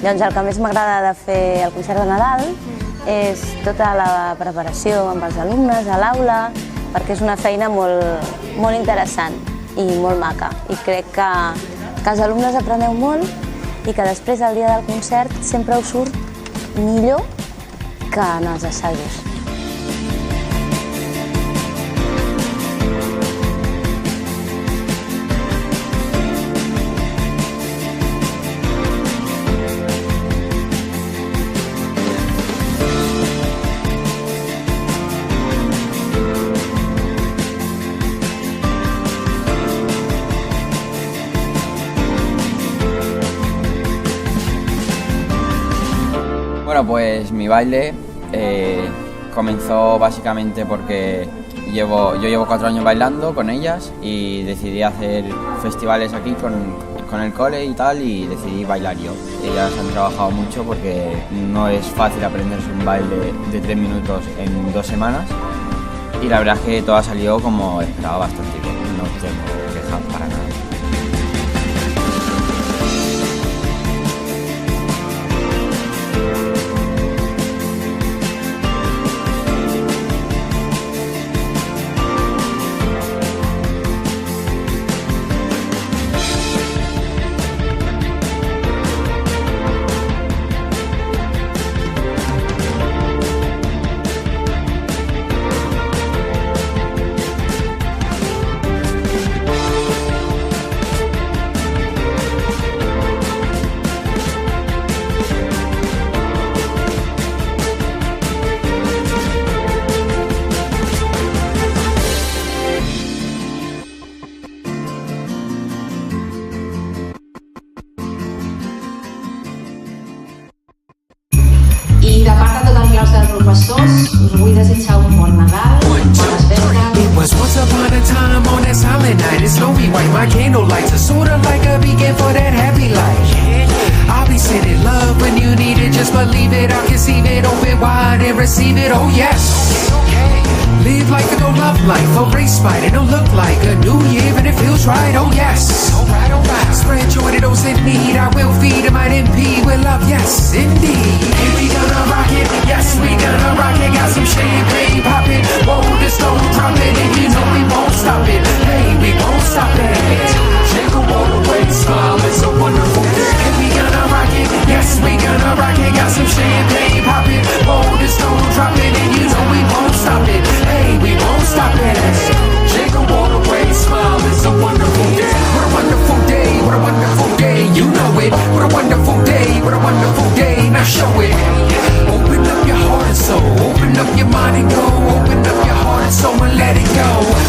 Doncs el que més m'agrada de fer el concert de Nadal és tota la preparació amb els alumnes a l'aula, perquè és una feina molt interessant i molt maca. I crec que els alumnes apreneu molt i que després, el dia del concert, sempre us surt millor que en els assajos. Bueno, pues mi baile comenzó básicamente porque yo llevo 4 años bailando con ellas y decidí hacer festivales aquí con el cole y tal, y decidí bailar yo. Ellas han trabajado mucho porque no es fácil aprenderse un baile de 3 minutos en 2 semanas, y la verdad es que todo ha salido como esperaba bastante bien, no tengo quejas para nada. I de part de tots els claus de professors, us vull desitjar un bon Nadal, bones festes. It was once upon a time on that silent night. It's snowy white, my candle lights are sort of like a beacon for that happy light. I'll be sending love when you need it, just believe it, I'll conceive it, open wide and receive it, oh yes. Live life and don't love life, erase spite and don't look like a new year, but it feels right, oh yes. Spread joy to those in need, I will feed and might impede with love, yes, indeed. And we gonna rock it, yes, we gonna rock it, got some champagne poppin', whoa, the stone dropping, and you know we won't stop it, hey, we won't stop it. Jingle all the way, smile, it's a wonderful day. And we gonna rock it, yes, we gonna rock it, got some champagne poppin', whoa, the stone dropping, and you know we won't stop it, hey, we won't stop it. Jingle all the way, smile, it's a wonderful day. What a wonderful day, what a wonderful day, you know it. What a wonderful day, what a wonderful day, now show it. Open up your heart and soul, open up your mind and go. Open up your heart and soul and let it go.